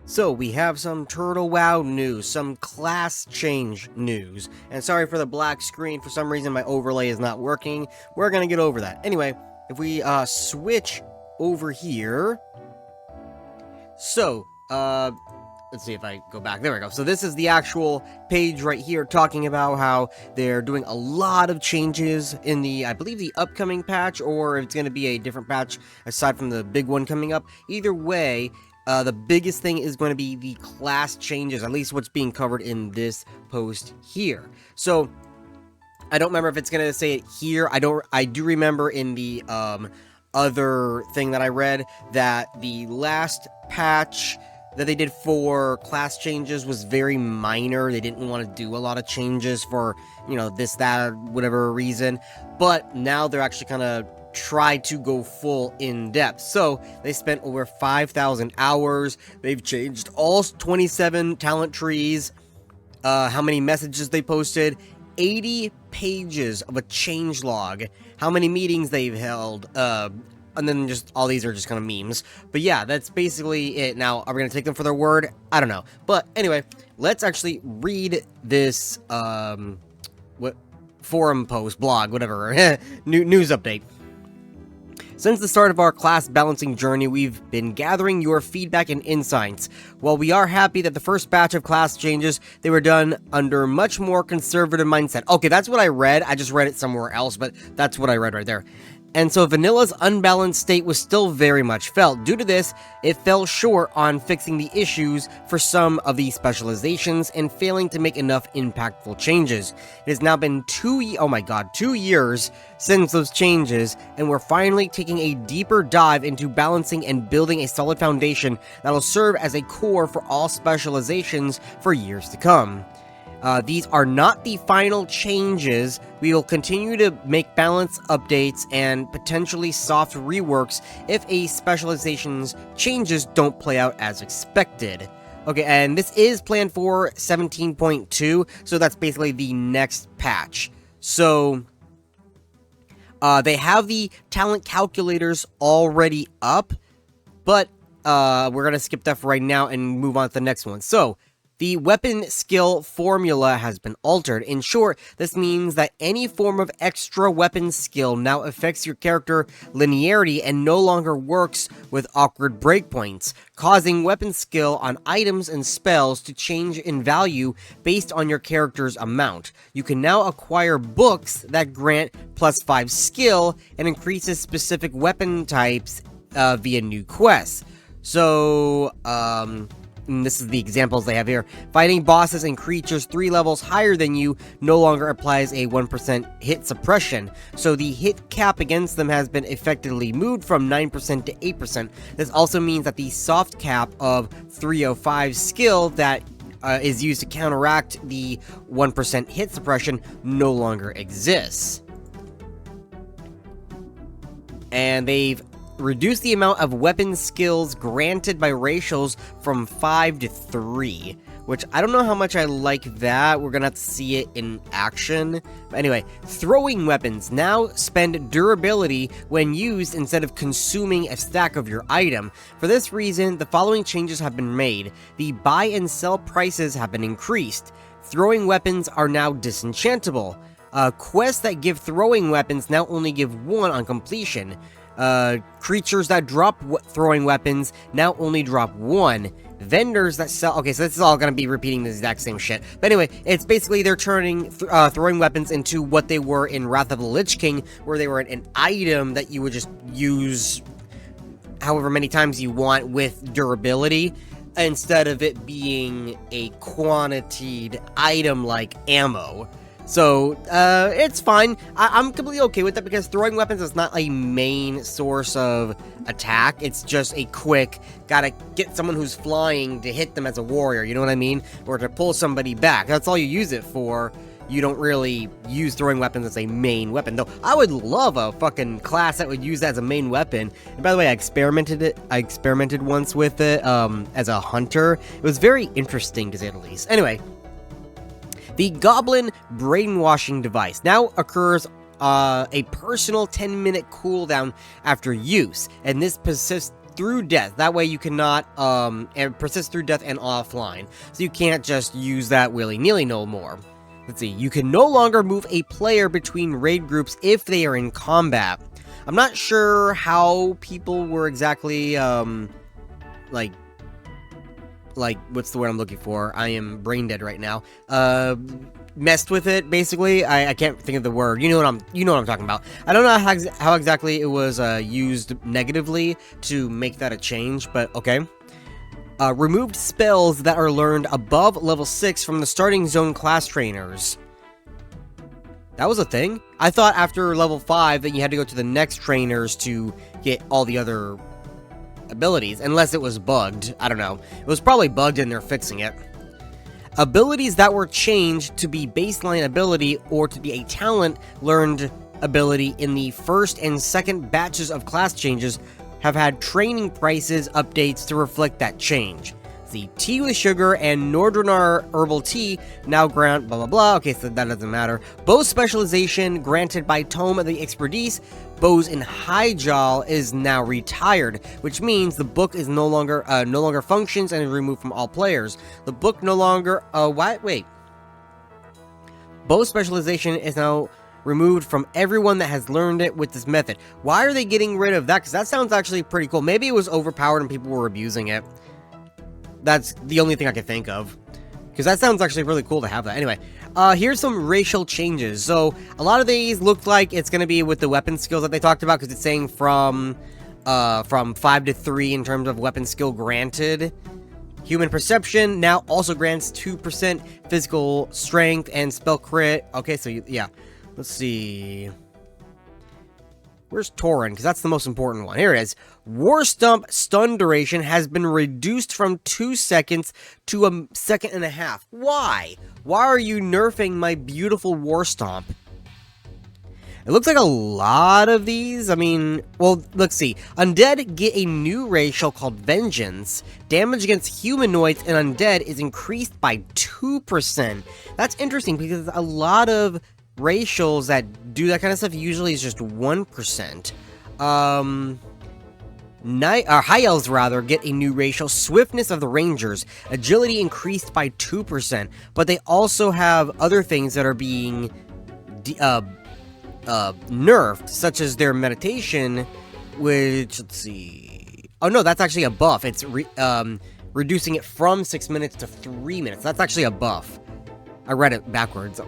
So we have some Turtle WoW news, some class change news, and sorry for the black screen, for some reason my overlay is not working. We're gonna get over that. Anyway, if we switch over here, so let's see if I go back. There we go. So this is the actual page right here talking about how they're doing a lot of changes in the, I believe, the upcoming patch, or if it's going to be a different patch aside from the big one coming up. Either way, the biggest thing is going to be the class changes, at least what's being covered in this post here. So I don't remember if it's going to say it here. I do remember in the other thing that I read that the last patch that they did for class changes was very minor. They didn't want to do a lot of changes for, you know, this, that, whatever reason. But now they're actually kind of try to go full in depth. So they spent over 5,000 hours. They've changed all 27 talent trees. How many messages they posted. 80 pages of a change log. How many meetings they've held. And then just all these are just kind of memes. But yeah, that's basically it. Now, are we going to take them for their word? I don't know. But anyway, let's actually read this what forum post, blog, whatever, news update. Since the start of our class balancing journey, we've been gathering your feedback and insights. While we are happy that the first batch of class changes, they were done under much more conservative mindset. Okay, that's what I read. I just read it somewhere else, but that's what I read right there. And so Vanilla's unbalanced state was still very much felt. Due to this, it fell short on fixing the issues for some of the specializations and failing to make enough impactful changes. It has now been 2 years since those changes, and we're finally taking a deeper dive into balancing and building a solid foundation that'll serve as a core for all specializations for years to come. These are not the final changes. We will continue to make balance updates and potentially soft reworks if a specialization's changes don't play out as expected. Okay, and this is planned for 17.2, so that's basically the next patch. So they have the talent calculators already up, but we're going to skip that for right now and move on to the next one. So the weapon skill formula has been altered. In short, this means that any form of extra weapon skill now affects your character linearity and no longer works with awkward breakpoints, causing weapon skill on items and spells to change in value based on your character's amount. You can now acquire books that grant +5 skill and increases specific weapon types via new quests. So, and this is the examples they have here. Fighting bosses and creatures 3 levels higher than you no longer applies a 1% hit suppression, so the hit cap against them has been effectively moved from 9% to 8%. This also means that the soft cap of 305 skill that is used to counteract the 1% hit suppression no longer exists. And they've reduce the amount of weapon skills granted by ratios from 5 to 3, which I don't know how much I like that. We're gonna have to see it in action. But anyway, throwing weapons now spend durability when used instead of consuming a stack of your item. For this reason, the following changes have been made. The buy and sell prices have been increased. Throwing weapons are now disenchantable. Quests that give throwing weapons now only give 1 on completion. Creatures that drop throwing weapons now only drop 1. Vendors that sell... Okay, so this is all going to be repeating the exact same shit. But anyway, it's basically they're turning throwing weapons into what they were in Wrath of the Lich King, where they were an item that you would just use however many times you want with durability, instead of it being a quantitated item like ammo. So, it's fine. I'm completely okay with that because throwing weapons is not a main source of attack. It's just a quick, gotta get someone who's flying to hit them as a warrior, you know what I mean? Or to pull somebody back. That's all you use it for. You don't really use throwing weapons as a main weapon. Though, I would love a fucking class that would use that as a main weapon. And by the way, I experimented once with it, as a hunter. It was very interesting, to say the least. Anyway, the Goblin Brainwashing device now occurs a personal 10-minute cooldown after use, and this persists through death. That way you cannot, and persist through death and offline. So you can't just use that willy-nilly no more. Let's see, you can no longer move a player between raid groups if they are in combat. I'm not sure how people were exactly, like, what's the word I'm looking for? I am brain dead right now. Messed with it, basically. I can't think of the word. You know what I'm talking about. I don't know how exactly it was used negatively to make that a change, but okay. Removed spells that are learned above level 6 from the starting zone class trainers. That was a thing? I thought after level 5 that you had to go to the next trainers to get all the other abilities, unless it was bugged. I don't know. It was probably bugged and they're fixing it. Abilities that were changed to be baseline ability or to be a talent learned ability in the first and second batches of class changes have had training prices updates to reflect that change. The tea with sugar and Nordranar herbal tea now grant blah blah blah. Okay, so that doesn't matter. Bow specialization granted by Tome of the Expertise, bows in Hyjal is now retired, which means the book is no longer functions and is removed from all players. The book no longer wait. Bow specialization is now removed from everyone that has learned it with this method. Why are they getting rid of that? Because that sounds actually pretty cool. Maybe it was overpowered and people were abusing it. That's the only thing I can think of. Because that sounds actually really cool to have that. Anyway, here's some racial changes. So, a lot of these look like it's going to be with the weapon skills that they talked about. Because it's saying from 5 to 3 in terms of weapon skill granted. Human perception now also grants 2% physical strength and spell crit. Okay, so yeah. Let's see. Where's Tauren? Because that's the most important one. Here it is. War Stomp stun duration has been reduced from 2 seconds to 1.5 seconds. Why? Why are you nerfing my beautiful War Stomp? It looks like a lot of these. I mean, well, let's see. Undead get a new racial called Vengeance. Damage against humanoids and undead is increased by 2%. That's interesting because a lot of racials that do that kind of stuff usually is just 1%. High elves rather get a new racial, Swiftness of the Rangers, agility increased by 2%, but they also have other things that are being nerfed, such as their meditation, which, let's see, oh no, that's actually a buff. It's reducing it from 6 minutes to 3 minutes. That's actually a buff. I read it backwards.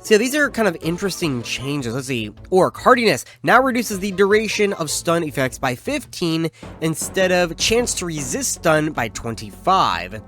So yeah, these are kind of interesting changes. Let's see. Orc hardiness now reduces the duration of stun effects by 15 instead of chance to resist stun by 25.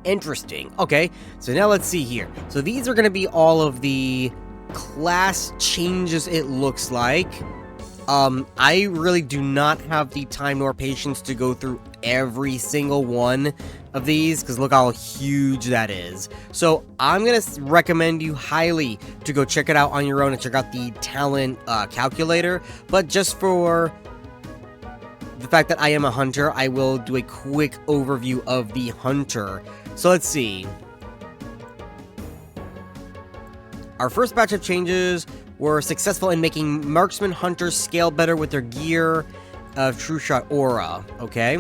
Interesting. Okay, so now let's see here. So these are going to be all of the class changes, it looks like. I really do not have the time nor patience to go through every single one of these, because look how huge that is. So I'm going to recommend you highly to go check it out on your own and check out the talent calculator. But just for the fact that I am a hunter, I will do a quick overview of the hunter. So let's see. Our first batch of changes were successful in making marksman hunters scale better with their gear of True Shot Aura. Okay.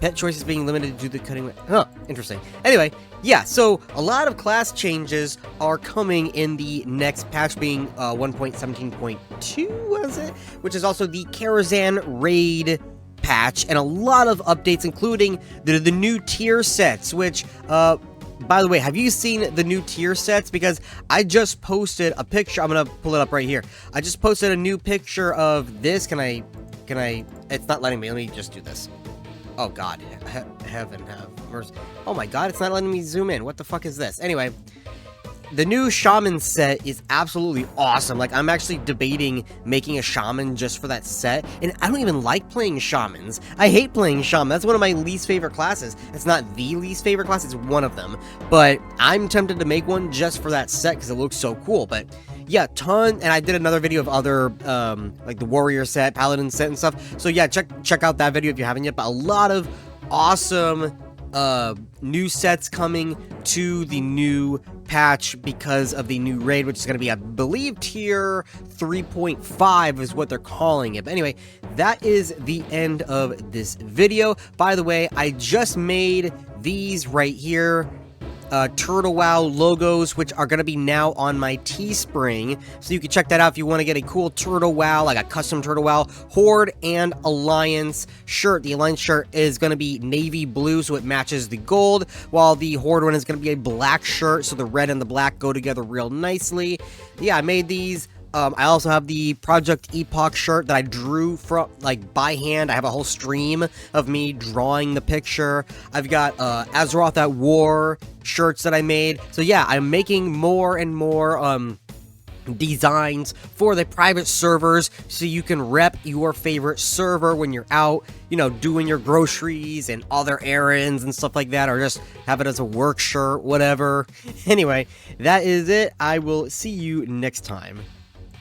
Pet choices being limited to the cutting... Huh, interesting. Anyway, yeah, so a lot of class changes are coming in the next patch, being 1.17.2, was it? Which is also the Karazhan Raid patch, and a lot of updates, including the new tier sets, which... by the way, have you seen the new tier sets? Because I just posted a picture. I'm going to pull it up right here. I just posted a new picture of this. Can I, it's not letting me. Let me just do this. Oh, God. Heaven have mercy. Oh, my God. It's not letting me zoom in. What the fuck is this? Anyway, the new shaman set is absolutely awesome. Like, I'm actually debating making a shaman just for that set. And I don't even like playing shamans. I hate playing shaman. That's one of my least favorite classes. It's not the least favorite class. It's one of them. But I'm tempted to make one just for that set because it looks so cool. But yeah, and I did another video of other, like the warrior set, paladin set and stuff. So yeah, check out that video if you haven't yet. But a lot of awesome new sets coming to the new patch because of the new raid, which is going to be, I believe, tier 3.5 is what they're calling it. But anyway, that is the end of this video. By the way, I just made these right here. Turtle WoW logos, which are going to be now on my Teespring, so you can check that out if you want to get a cool Turtle WoW, like a custom Turtle WoW Horde and Alliance shirt. The Alliance shirt is going to be navy blue, so it matches the gold, while the Horde one is going to be a black shirt, so the red and the black go together real nicely. Yeah, I made these. I also have the Project Epoch shirt that I drew from, like, by hand. I have a whole stream of me drawing the picture. I've got Azeroth at War shirts that I made. So yeah, I'm making more and more designs for the private servers, so you can rep your favorite server when you're out, you know, doing your groceries and other errands and stuff like that, or just have it as a work shirt, whatever. Anyway, that is it. I will see you next time.